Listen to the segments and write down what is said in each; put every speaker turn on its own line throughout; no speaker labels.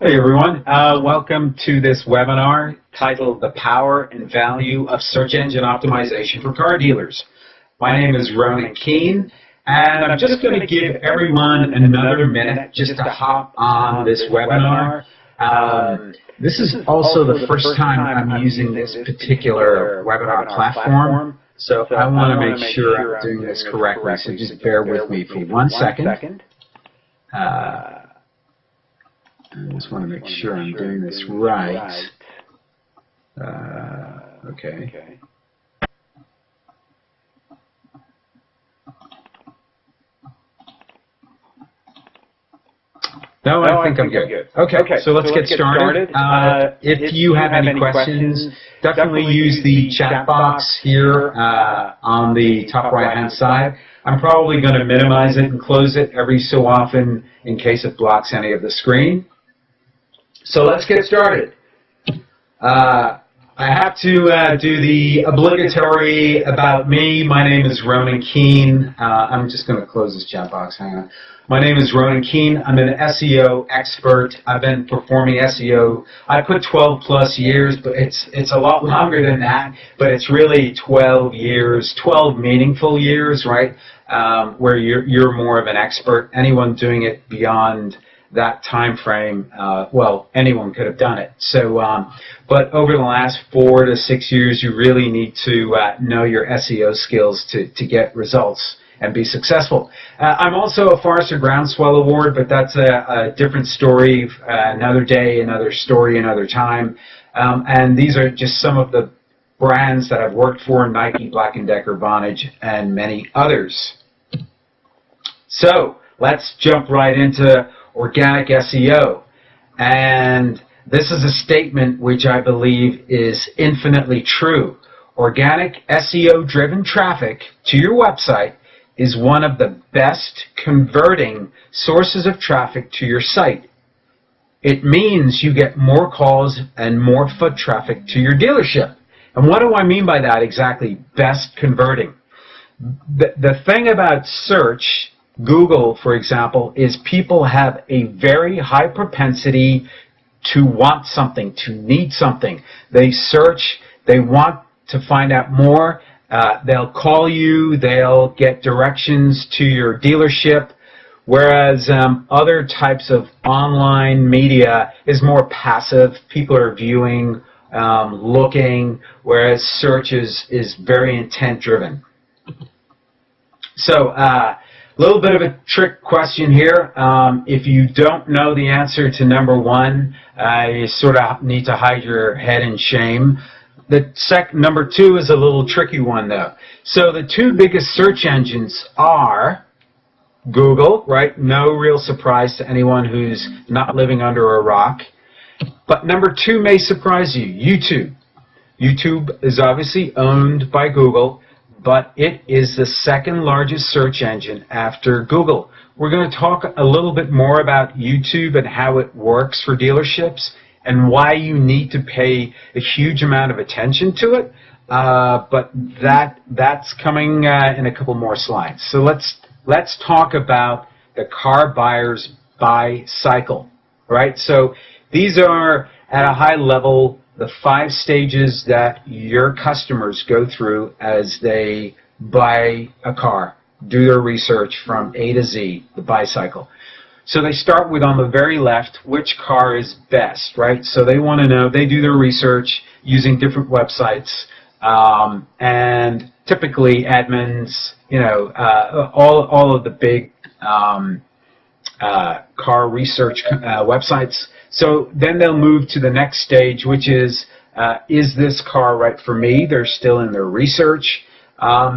Hey everyone, welcome to this webinar titled The Power and Value of Search Engine Optimization for Car Dealers. My name is Ronan Keene, and I'm just going to give everyone another minute just to hop on this webinar. This is also the first time I'm using this particular webinar platform, so I want to make sure I'm doing this correctly, so just bear with me for 1 second. I just want to make sure I'm doing this right. Okay. No, I think I'm good. Okay, so let's get started. If you have any questions, definitely use the chat box here on the top right-hand side. I'm probably going to minimize it and close it every so often in case it blocks any of the screen. So let's get started. I have to do the obligatory about me. My name is Ronan Keene. I'm just going to close this chat box. Hang on. My name is Ronan Keene. I'm an SEO expert. I've been performing SEO. I put 12 plus years, but it's a lot longer than that. But it's really 12 years, 12 meaningful years, right? Where you're more of an expert. Anyone doing it beyond that time frame, well, anyone could have done it. So, but over the last 4 to 6 years, you really need to know your SEO skills to get results and be successful. I'm also a Forrester Groundswell Award, but that's a different story, another day, another story, another time. And these are just some of the brands that I've worked for: Nike, Black & Decker, Vonage, and many others. So let's jump right into organic SEO. And this is a statement which I believe is infinitely true. Organic SEO-driven traffic to your website is one of the best converting sources of traffic to your site. It means you get more calls and more foot traffic to your dealership. And what do I mean by that exactly, best converting? The thing about search, Google, for example, is people have a very high propensity to want something, to need something. They search, they want to find out more. They'll call you, they'll get directions to your dealership, whereas other types of online media is more passive. People are viewing, looking, whereas search is very intent-driven. So, a little bit of a trick question here. If you don't know the answer to number one, you sort of need to hide your head in shame. Number two is a little tricky one, though. So the two biggest search engines are Google, right? No real surprise to anyone who's not living under a rock. But number two may surprise you, YouTube. YouTube is obviously owned by Google, but it is the second largest search engine after Google. We're going to talk a little bit more about YouTube and how it works for dealerships and why you need to pay a huge amount of attention to it. But that's coming in a couple more slides. So let's talk about the car buyer's buy cycle, right? So these are, at a high level, the 5 stages that your customers go through as they buy a car, do their research from A to Z, the buy cycle. So they start with, on the very left, which car is best, right? So they want to know, they do their research using different websites, and typically admins, you know, all of the big car research websites. So then they'll move to the next stage, which is this car right for me? They're still in their research.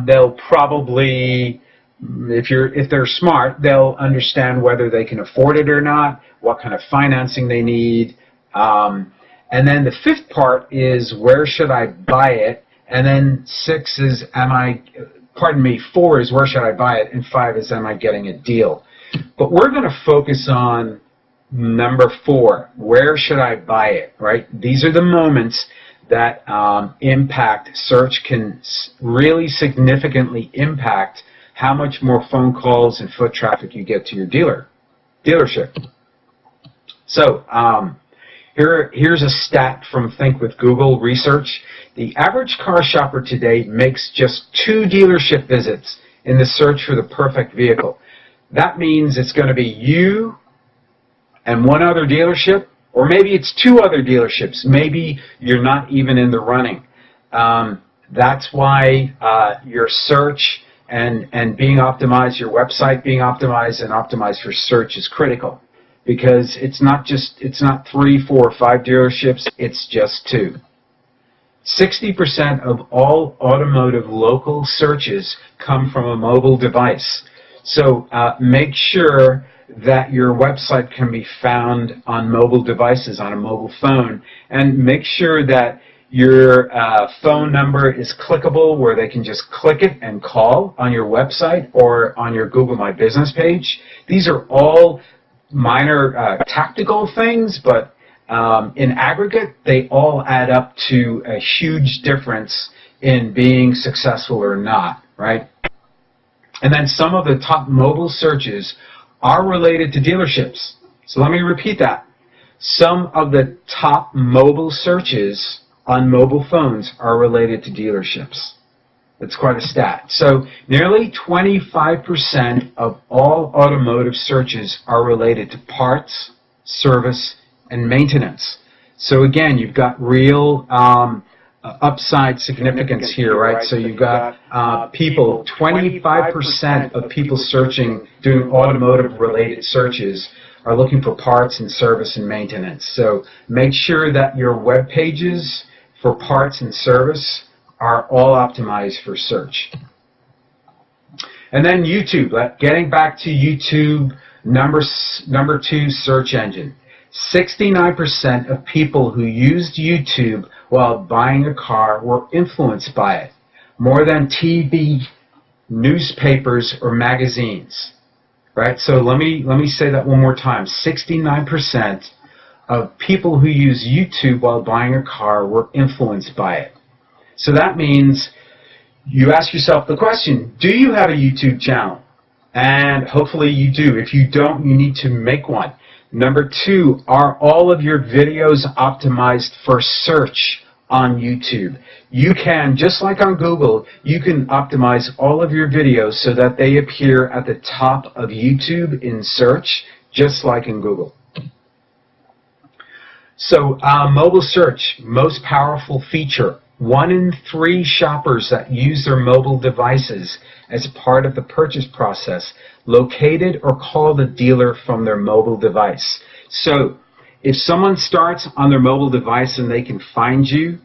They'll probably, if they're smart, they'll understand whether they can afford it or not, what kind of financing they need. And then the 5th part is, where should I buy it? And then 6 is, 4 is, where should I buy it? And 5 is, am I getting a deal? But we're going to focus on number 4, where should I buy it, right? These are the moments that impact search, can really significantly impact how much more phone calls and foot traffic you get to your dealership. So here's a stat from Think with Google Research. The average car shopper today makes just 2 dealership visits in the search for the perfect vehicle. That means it's going to be you and one other dealership, or maybe it's 2 other dealerships. Maybe you're not even in the running. That's why your search and being optimized, your website being optimized and optimized for search is critical, because it's not 3, 4, or 5 dealerships, it's just 2. 60% of all automotive local searches come from a mobile device. So make sure that your website can be found on mobile devices, on a mobile phone, and make sure that your phone number is clickable, where they can just click it and call on your website or on your Google My Business page. These are all minor tactical things, but in aggregate, they all add up to a huge difference in being successful or not, right? And then some of the top mobile searches are related to dealerships. So let me repeat that. Some of the top mobile searches on mobile phones are related to dealerships. That's quite a stat. So nearly 25% of all automotive searches are related to parts, service, and maintenance. So again, you've got real upside significance here, right? So you've got people, 25% of people searching, doing automotive-related searches, are looking for parts and service and maintenance. So make sure that your web pages for parts and service are all optimized for search. And then YouTube, getting back to YouTube, number 2 search engine. 69% of people who used YouTube while buying a car were influenced by it, more than TV, newspapers, or magazines. Right? So let me say that one more time. 69% of people who use YouTube while buying a car were influenced by it. So that means you ask yourself the question, do you have a YouTube channel? And hopefully you do. If you don't, you need to make one. Number 2, are all of your videos optimized for search on YouTube? You can, just like on Google, you can optimize all of your videos so that they appear at the top of YouTube in search, just like in Google. So mobile search, most powerful feature. 1 in 3 shoppers that use their mobile devices as part of the purchase process located or called a dealer from their mobile device. So if someone starts on their mobile device and they can find you,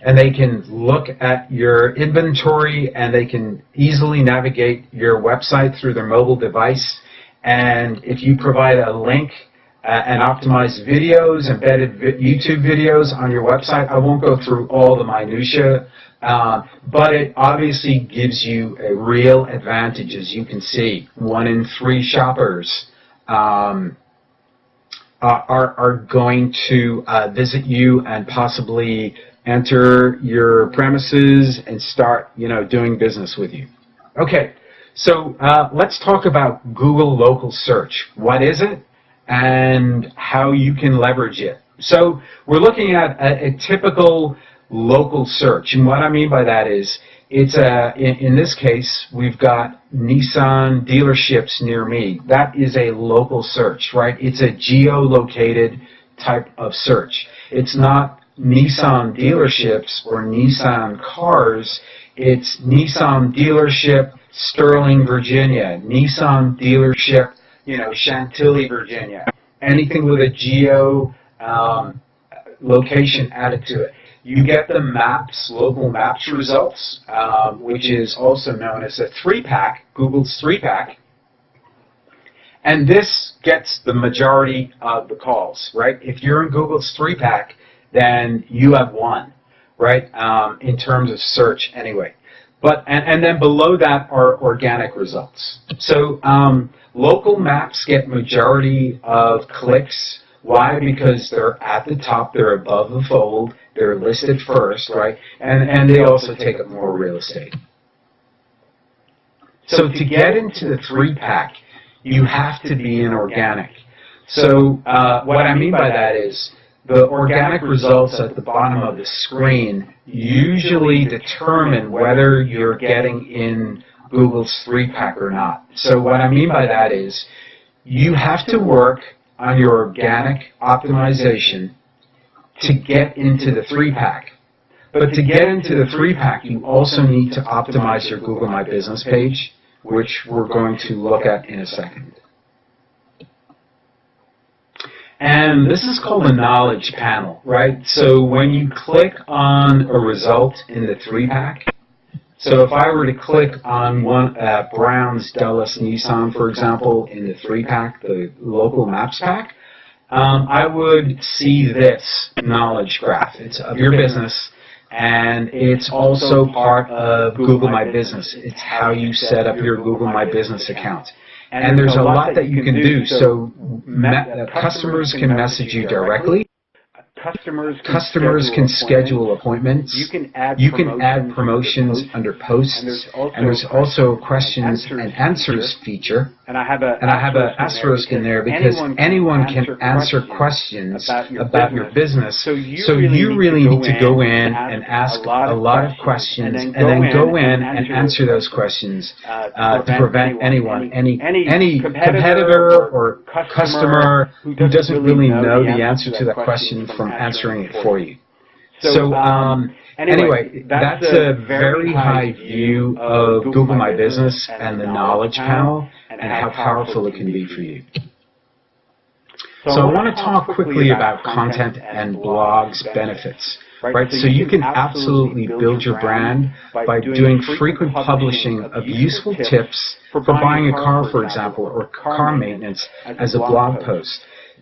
and they can look at your inventory, and they can easily navigate your website through their mobile device, and if you provide a link and optimized videos, embedded YouTube videos on your website, I won't go through all the minutiae, but it obviously gives you a real advantage. As you can see, 1 in 3 shoppers are going to visit you and possibly enter your premises and start, doing business with you. Okay, so let's talk about Google Local Search. What is it and how you can leverage it? So we're looking at a typical local search, and what I mean by that is it's in this case we've got Nissan dealerships near me. That is a local search, right? It's a geolocated type of search. It's not Nissan dealerships or Nissan cars. It's Nissan dealership Sterling, Virginia, Nissan dealership, Chantilly, Virginia. Anything with a geo location added to it. You get the maps, local maps results, which is also known as a 3-pack, Google's 3-pack. And this gets the majority of the calls, right? If you're in Google's 3-pack, then you have won, right? In terms of search anyway. But and then below that are organic results. So local maps get majority of clicks. Why? Because they're at the top, they're above the fold, they're listed first, right? And they also take up more real estate. So to get into the 3-pack, you have to be in organic. So what I mean by that is the organic results at the bottom of the screen usually determine whether you're getting in Google's 3-pack or not. So what I mean by that is you have to work on your organic optimization to get into the 3-pack. But to get into the 3-pack, you also need to optimize your Google My Business page, which we're going to look at in a second. And this is called the knowledge panel, right? So when you click on a result in the 3-pack, so if I were to click on one Brown's Dulles Nissan, for example, in the 3-pack, the local maps pack, I would see this knowledge graph. It's of your business, and it's also part of Google My Business. It's how you set up your Google My Business account. And there's a lot that you can do. So customers can message you directly. Customers can schedule appointments. You can add promotions under posts. And there's also a questions and answers feature. And I have an asterisk in there because anyone can answer questions about your business. So you really need to go in and ask a lot of questions and then go in and answer those questions to prevent anyone, any competitor or customer who doesn't really know the answer to that question from answering it for you. So anyway, that's a very high view of Google My Business and the knowledge panel and how powerful it can be for you. So I want to talk quickly about content and blogs benefits. Right? So you can absolutely build your brand by doing frequent publishing of useful tips for buying a car, for example, or car maintenance as a blog post.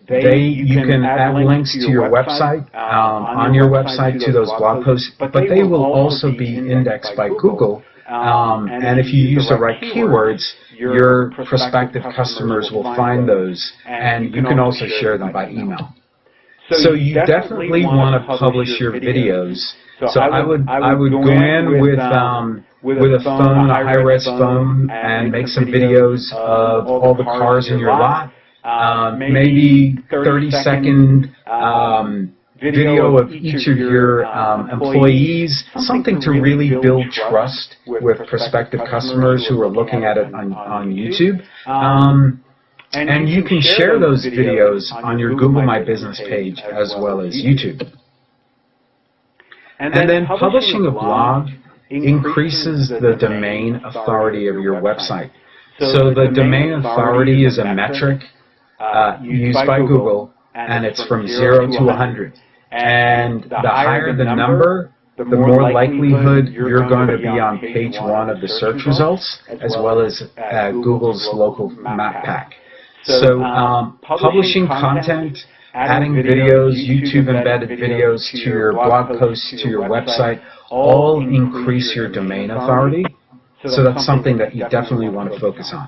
You can add links to your website, on your website to those blog posts, but they will also be indexed by Google. And if you use the right keywords, your prospective customers will find those, and you can also share them by email. So you definitely want to publish your videos. So I would go in with a phone, a high-res phone, and make some videos of all the cars in your lot. Maybe 30-second video of each of your employees, something to really build trust with prospective customers who are looking at it on YouTube. And you can share those videos on your Google My Business page as well as YouTube. And then publishing a blog increases the domain authority of your website. So the domain authority is a metric used by Google, and it's from 0 to 100. And the higher the number, the more likelihood you're going to be on page 1 of the search results, as well as Google's local map pack. So publishing content, adding videos, YouTube embedded videos to your blog posts, to your website, all increase your domain authority. So that's something that you definitely want to focus on.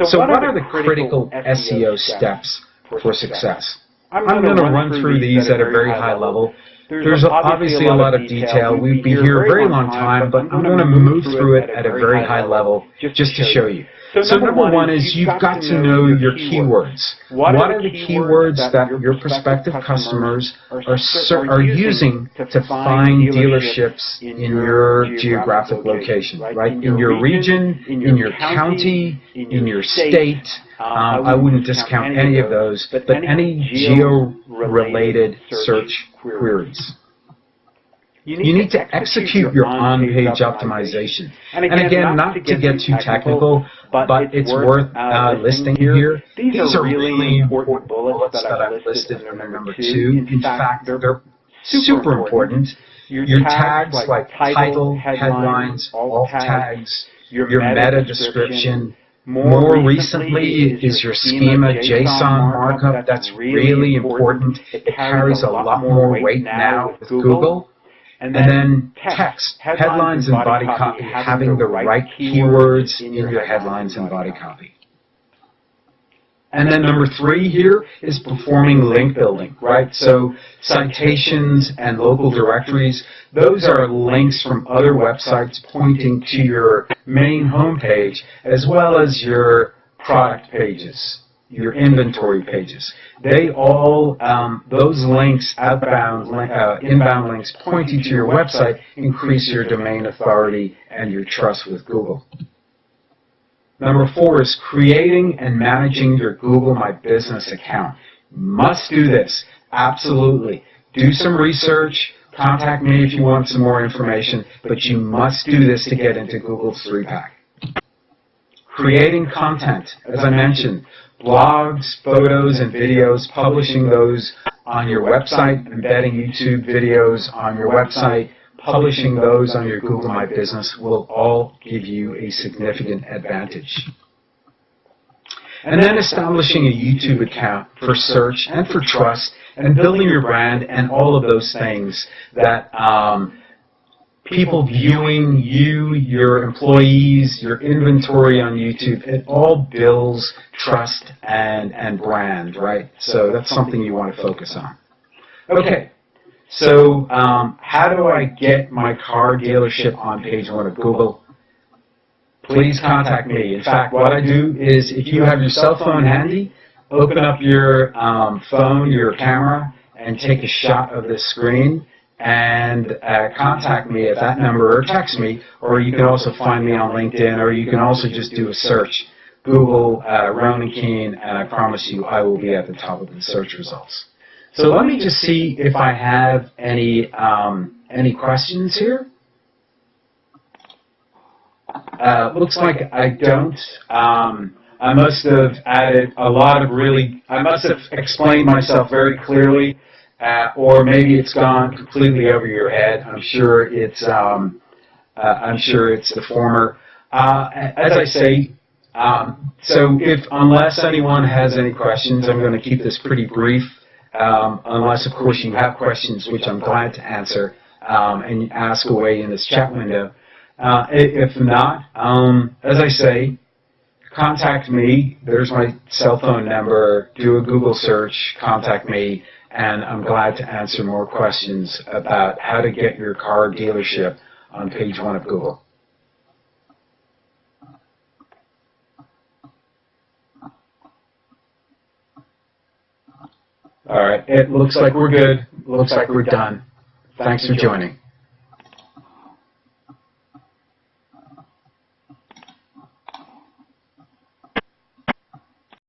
So what are the critical SEO steps for success? I'm going to run through these at a very high level. There's obviously a lot of detail. We'd be here a very long time, but I'm going to move through it at a very high level just to show you. So number one is you've got to know your keywords. What are the keywords that your prospective customers are using to find dealerships in your geographic location, right? In your region, in your county, in your state. I wouldn't discount any of those, but any geo-related search queries. You need to execute your on-page optimization. And again, not to get too technical, but it's worth listing here. These are really important bullets that I've listed in number 2. In fact, they're super important. Your tags like title, headlines, alt tags, your meta description. More recently is your schema JSON markup. That's really important. It carries a lot more weight now with Google. And then text, headlines and body copy, having the right keywords in your headlines and body copy. And then number 3 here is performing link building, right? So citations and local directories, those are links from other websites pointing to your main homepage as well as your product pages. your inventory pages. They all, those links, inbound links pointing to your website increase your domain authority and your trust with Google. Number 4 is creating and managing your Google My Business account. Must do this. Absolutely. Do some research. Contact me if you want some more information, but you must do this to get into Google's 3-pack. Creating content, as I mentioned, blogs, photos, and videos, publishing those on your website, embedding YouTube videos on your website, publishing those on your Google My Business will all give you a significant advantage. And then establishing a YouTube account for search and for trust and building your brand and all of those things that people viewing you, your employees, your inventory on YouTube, it all builds trust and brand, right? So that's something you want to focus on. Okay, so how do I get my car dealership on page 1 of Google? Please contact me. In fact, what I do is if you have your cell phone handy, open up your phone, your camera, and take a shot of this screen and contact me at that number or text me, or you can also find me on LinkedIn, or you can also just do a search. Google Ronan Keene, and I promise you I will be at the top of the search results. So let me just see if I have any questions here. Looks like I don't. I must have added a lot of I must have explained myself very clearly, or maybe it's gone completely over your head. I'm sure it's the former. As I say, so unless anyone has any questions, I'm going to keep this pretty brief. Unless, of course, you have questions, which I'm glad to answer, and ask away in this chat window. If not, as I say, contact me. There's my cell phone number. Do a Google search. Contact me, and I'm glad to answer more questions about how to get your car dealership on page 1 of Google. All right, it looks like we're good. Looks like we're done. Thanks for joining.